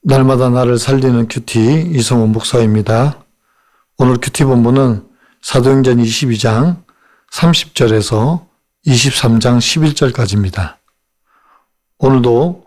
날마다 나를 살리는 큐티 이성훈 목사입니다. 오늘 큐티 본문은 사도행전 22장 30절에서 23장 11절까지입니다. 오늘도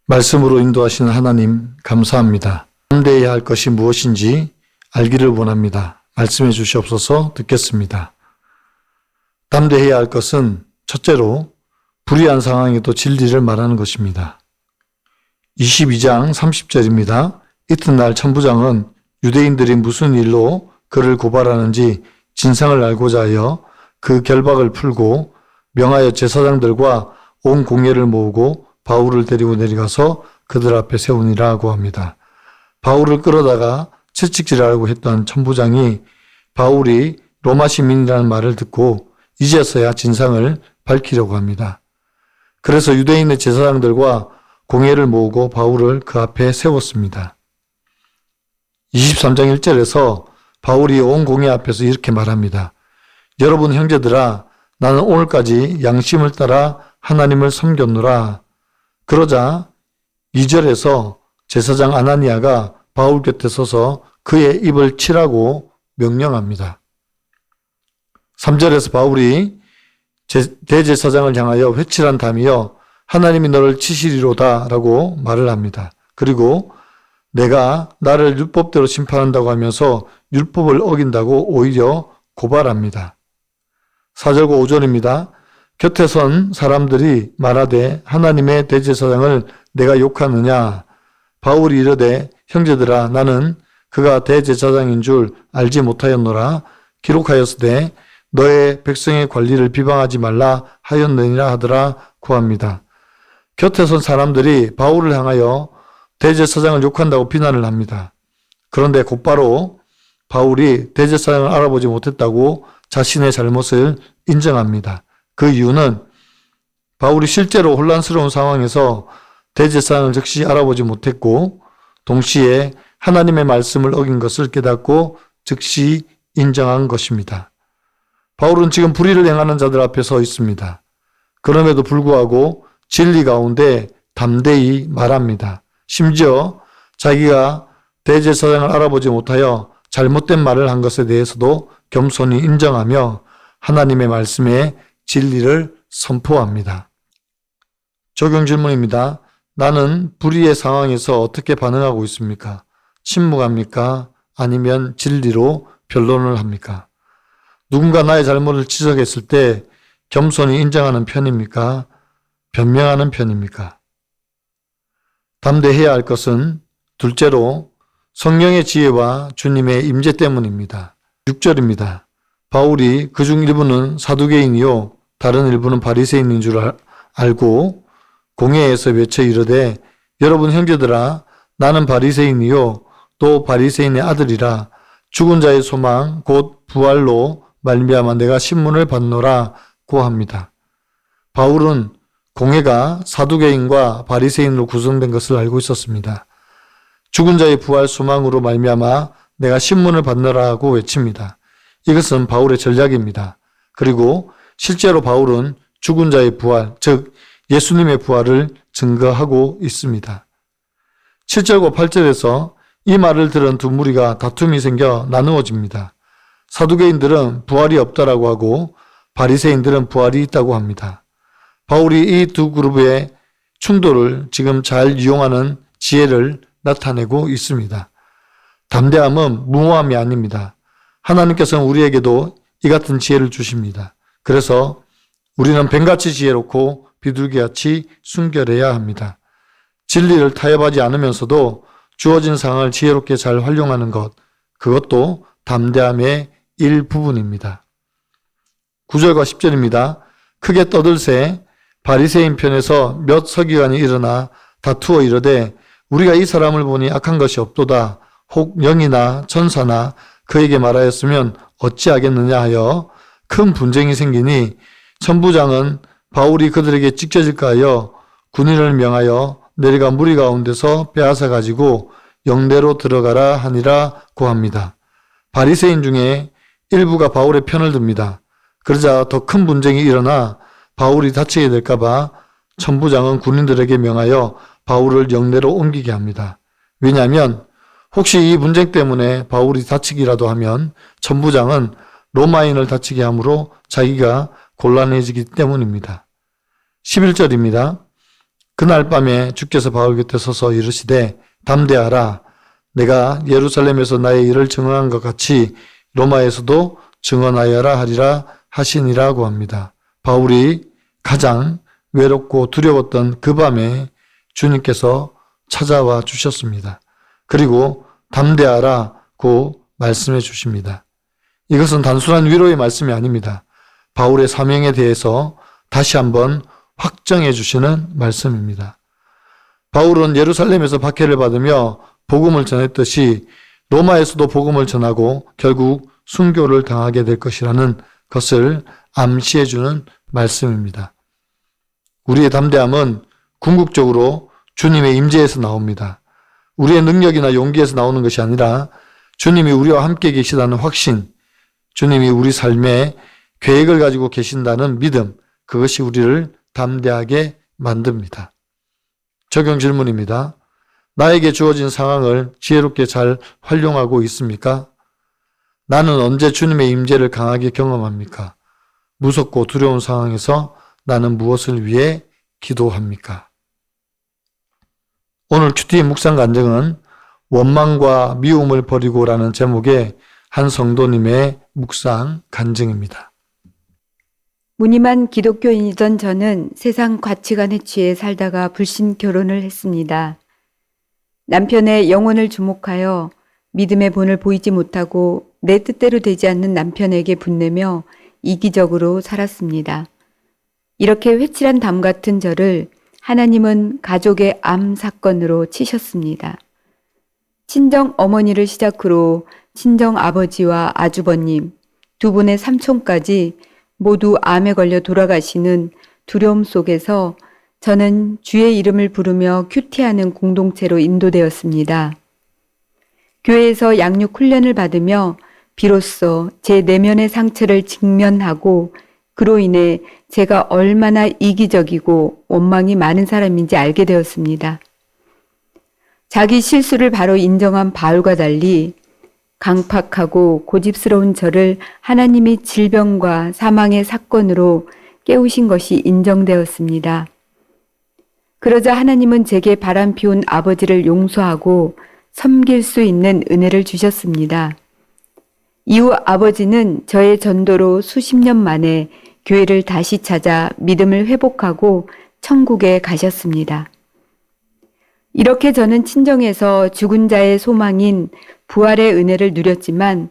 말씀으로 인도하시는 하나님 감사합니다. 담대해야 할 것이 무엇인지 알기를 원합니다. 말씀해 주시옵소서. 듣겠습니다. 담대해야 할 것은 첫째로 불의한 상황에도 진리를 말하는 것입니다. 22장 30절입니다. 이튿날 천부장은 유대인들이 무슨 일로 그를 고발하는지 진상을 알고자 하여 그 결박을 풀고 명하여 제사장들과 온 공회를 모으고 바울을 데리고 내려가서 그들 앞에 세우니라고 합니다. 바울을 끌어다가 채찍질하려고 했던 천부장이 바울이 로마 시민이라는 말을 듣고 이제서야 진상을 밝히려고 합니다. 그래서 유대인의 제사장들과 공회를 모으고 바울을 그 앞에 세웠습니다. 23장 1절에서 바울이 온 공회 앞에서 이렇게 말합니다. 여러분 형제들아, 나는 오늘까지 양심을 따라 하나님을 섬겼노라. 그러자 2절에서 제사장 아나니아가 바울 곁에 서서 그의 입을 치라고 명령합니다. 3절에서 바울이 대제사장을 향하여 회칠한 담이여 하나님이 너를 치시리로다 라고 말을 합니다. 그리고 내가 나를 율법대로 심판한다고 하면서 율법을 어긴다고 오히려 고발합니다. 4절과 5절입니다. 곁에 선 사람들이 말하되 하나님의 대제사장을 내가 욕하느냐. 바울이 이르되 형제들아, 나는 그가 대제사장인 줄 알지 못하였노라. 기록하였으되 너의 백성의 관리를 비방하지 말라 하였느니라 하더라 고합니다. 곁에 선 사람들이 바울을 향하여 대제사장을 욕한다고 비난을 합니다. 그런데 곧바로 바울이 대제사장을 알아보지 못했다고 자신의 잘못을 인정합니다. 그 이유는 바울이 실제로 혼란스러운 상황에서 대제사장을 즉시 알아보지 못했고 동시에 하나님의 말씀을 어긴 것을 깨닫고 즉시 인정한 것입니다. 바울은 지금 불의를 행하는 자들 앞에 서 있습니다. 그럼에도 불구하고 진리 가운데 담대히 말합니다. 심지어 자기가 대제사장을 알아보지 못하여 잘못된 말을 한 것에 대해서도 겸손히 인정하며 하나님의 말씀에 진리를 선포합니다. 적용 질문입니다. 나는 불의의 상황에서 어떻게 반응하고 있습니까? 침묵합니까? 아니면 진리로 변론을 합니까? 누군가 나의 잘못을 지적했을 때 겸손히 인정하는 편입니까? 변명하는 편입니까? 담대해야 할 것은 둘째로 성령의 지혜와 주님의 임재 때문입니다. 6절입니다. 바울이 그중 일부는 사두개인이요 다른 일부는 바리새인인 줄 알고 공회에서 외쳐 이르되 여러분 형제들아, 나는 바리새인이요 또 바리새인의 아들이라. 죽은 자의 소망 곧 부활로 말미암아 내가 신문을 받노라 고합니다. 바울은 공회가 사두개인과 바리새인으로 구성된 것을 알고 있었습니다. 죽은 자의 부활 소망으로 말미암아 내가 신문을 받노라고 외칩니다. 이것은 바울의 전략입니다. 그리고 실제로 바울은 죽은 자의 부활, 즉 예수님의 부활을 증거하고 있습니다. 7절과 8절에서 이 말을 들은 두 무리가 다툼이 생겨 나누어집니다. 사두개인들은 부활이 없다라고 하고 바리새인들은 부활이 있다고 합니다. 바울이 이 두 그룹의 충돌을 지금 잘 이용하는 지혜를 나타내고 있습니다. 담대함은 무모함이 아닙니다. 하나님께서는 우리에게도 이 같은 지혜를 주십니다. 그래서 우리는 뱀같이 지혜롭고 비둘기같이 순결해야 합니다. 진리를 타협하지 않으면서도 주어진 상황을 지혜롭게 잘 활용하는 것, 그것도 담대함의 일부분입니다. 9절과 10절입니다. 크게 떠들새 바리새인 편에서 몇 서기관이 일어나 다투어 이르되 우리가 이 사람을 보니 악한 것이 없도다. 혹 영이나 천사나 그에게 말하였으면 어찌하겠느냐 하여 큰 분쟁이 생기니 천부장은 바울이 그들에게 찢겨질까 하여 군인을 명하여 내려가 무리 가운데서 빼앗아 가지고 영내로 들어가라 하니라 고합니다. 바리새인 중에 일부가 바울의 편을 듭니다. 그러자 더 큰 분쟁이 일어나 바울이 다치게 될까 봐 천부장은 군인들에게 명하여 바울을 영내로 옮기게 합니다. 왜냐하면 혹시 이 분쟁 때문에 바울이 다치기라도 하면 천부장은 로마인을 다치게 하므로 자기가 곤란해지기 때문입니다. 11절입니다. 그날 밤에 주께서 바울 곁에 서서 이르시되 담대하라. 내가 예루살렘에서 나의 일을 증언한 것 같이 로마에서도 증언하여라 하리라 하시니라고 합니다. 바울이 가장 외롭고 두려웠던 그 밤에 주님께서 찾아와 주셨습니다. 그리고 담대하라고 말씀해 주십니다. 이것은 단순한 위로의 말씀이 아닙니다. 바울의 사명에 대해서 다시 한번 확정해 주시는 말씀입니다. 바울은 예루살렘에서 박해를 받으며 복음을 전했듯이 로마에서도 복음을 전하고 결국 순교를 당하게 될 것이라는 것을 암시해 주는 말씀입니다. 우리의 담대함은 궁극적으로 주님의 임재에서 나옵니다. 우리의 능력이나 용기에서 나오는 것이 아니라 주님이 우리와 함께 계시다는 확신, 주님이 우리 삶에 계획을 가지고 계신다는 믿음, 그것이 우리를 담대하게 만듭니다. 적용 질문입니다. 나에게 주어진 상황을 지혜롭게 잘 활용하고 있습니까? 나는 언제 주님의 임재를 강하게 경험합니까? 무섭고 두려운 상황에서 나는 무엇을 위해 기도합니까? 오늘 큐티 묵상 간증은 원망과 미움을 버리고라는 제목의 한 성도님의 묵상 간증입니다. 무늬만 기독교인이던 저는 세상 가치관에 취해 살다가 불신 결혼을 했습니다. 남편의 영혼을 주목하여 믿음의 본을 보이지 못하고 내 뜻대로 되지 않는 남편에게 분내며 이기적으로 살았습니다. 이렇게 회칠한 담 같은 저를 하나님은 가족의 암 사건으로 치셨습니다. 친정 어머니를 시작으로 친정 아버지와 아주버님, 두 분의 삼촌까지 모두 암에 걸려 돌아가시는 두려움 속에서 저는 주의 이름을 부르며 큐티하는 공동체로 인도되었습니다. 교회에서 양육 훈련을 받으며 비로소 제 내면의 상처를 직면하고 그로 인해 제가 얼마나 이기적이고 원망이 많은 사람인지 알게 되었습니다. 자기 실수를 바로 인정한 바울과 달리 강팍하고 고집스러운 저를 하나님이 질병과 사망의 사건으로 깨우신 것이 인정되었습니다. 그러자 하나님은 제게 바람 피운 아버지를 용서하고 섬길 수 있는 은혜를 주셨습니다. 이후 아버지는 저의 전도로 수십 년 만에 교회를 다시 찾아 믿음을 회복하고 천국에 가셨습니다. 이렇게 저는 친정에서 죽은 자의 소망인 부활의 은혜를 누렸지만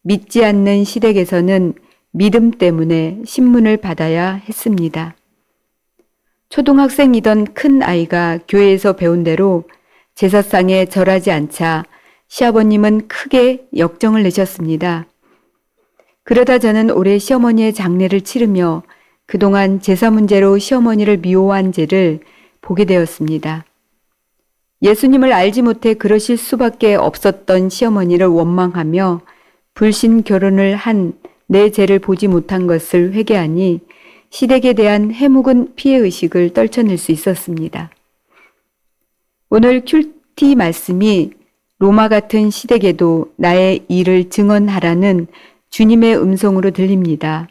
믿지 않는 시댁에서는 믿음 때문에 신문을 받아야 했습니다. 초등학생이던 큰 아이가 교회에서 배운 대로 제사상에 절하지 않자 시아버님은 크게 역정을 내셨습니다. 그러다 저는 올해 시어머니의 장례를 치르며 그동안 제사 문제로 시어머니를 미워한 죄를 보게 되었습니다. 예수님을 알지 못해 그러실 수밖에 없었던 시어머니를 원망하며 불신 결혼을 한 내 죄를 보지 못한 것을 회개하니 시댁에 대한 해묵은 피해의식을 떨쳐낼 수 있었습니다. 오늘 큐티 말씀이 로마 같은 시댁에도 나의 일을 증언하라는 주님의 음성으로 들립니다.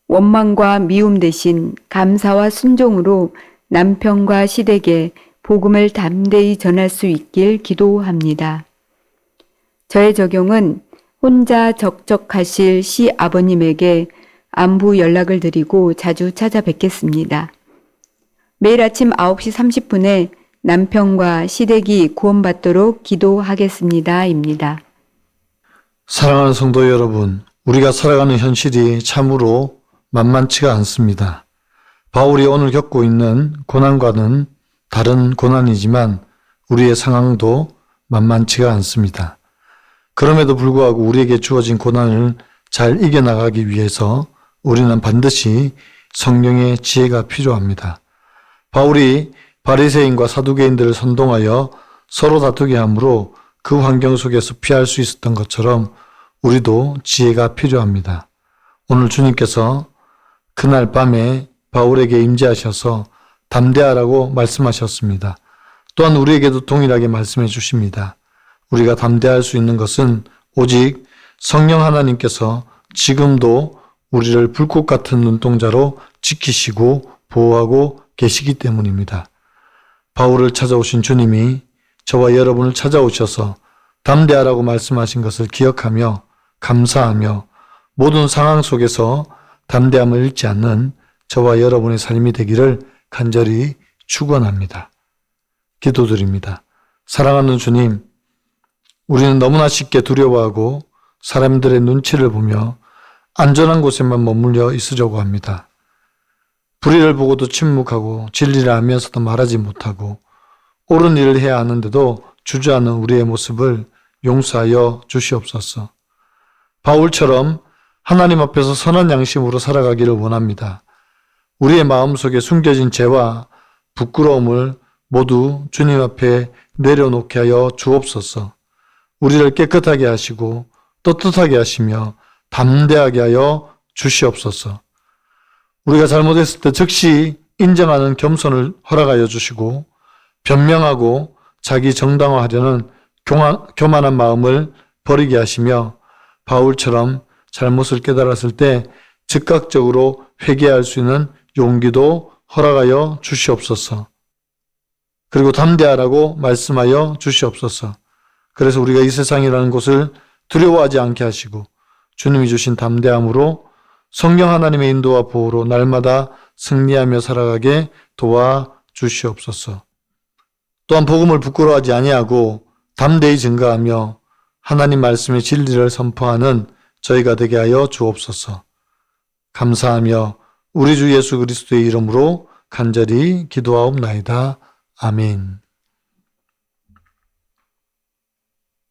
원망과 미움 대신 감사와 순종으로 남편과 시댁에 복음을 담대히 전할 수 있길 기도합니다. 저의 적용은 혼자 적적하실 시아버님에게 안부 연락을 드리고 자주 찾아뵙겠습니다. 매일 아침 9시 30분에 남편과 시댁이 구원받도록 기도하겠습니다. 입니다. 사랑하는 성도 여러분, 우리가 살아가는 현실이 참으로 만만치가 않습니다. 바울이 오늘 겪고 있는 고난과는 다른 고난이지만 우리의 상황도 만만치가 않습니다. 그럼에도 불구하고 우리에게 주어진 고난을 잘 이겨나가기 위해서 우리는 반드시 성령의 지혜가 필요합니다. 바울이 바리새인과 사두개인들을 선동하여 서로 다투게 하므로 그 환경 속에서 피할 수 있었던 것처럼 우리도 지혜가 필요합니다. 오늘 주님께서 그날 밤에 바울에게 임재하셔서 담대하라고 말씀하셨습니다. 또한 우리에게도 동일하게 말씀해 주십니다. 우리가 담대할 수 있는 것은 오직 성령 하나님께서 지금도 우리를 불꽃 같은 눈동자로 지키시고 보호하고 계시기 때문입니다. 바울을 찾아오신 주님이 저와 여러분을 찾아오셔서 담대하라고 말씀하신 것을 기억하며 감사하며 모든 상황 속에서 담대함을 잃지 않는 저와 여러분의 삶이 되기를 간절히 축원합니다. 기도드립니다. 사랑하는 주님, 우리는 너무나 쉽게 두려워하고 사람들의 눈치를 보며 안전한 곳에만 머물러 있으려고 합니다. 불의를 보고도 침묵하고 진리를 알면서도 말하지 못하고 옳은 일을 해야 하는데도 주저하는 우리의 모습을 용서하여 주시옵소서. 바울처럼 하나님 앞에서 선한 양심으로 살아가기를 원합니다. 우리의 마음속에 숨겨진 죄와 부끄러움을 모두 주님 앞에 내려놓게 하여 주옵소서. 우리를 깨끗하게 하시고 떳떳하게 하시며 담대하게 하여 주시옵소서. 우리가 잘못했을 때 즉시 인정하는 겸손을 허락하여 주시고 변명하고 자기 정당화하려는 교만한 마음을 버리게 하시며 바울처럼 잘못을 깨달았을 때 즉각적으로 회개할 수 있는 용기도 허락하여 주시옵소서. 그리고 담대하라고 말씀하여 주시옵소서. 그래서 우리가 이 세상이라는 곳을 두려워하지 않게 하시고 주님이 주신 담대함으로 성령 하나님의 인도와 보호로 날마다 승리하며 살아가게 도와주시옵소서. 또한 복음을 부끄러워하지 아니하고 담대히 증거하며 하나님 말씀의 진리를 선포하는 저희가 되게 하여 주옵소서. 감사하며 우리 주 예수 그리스도의 이름으로 간절히 기도하옵나이다. 아멘.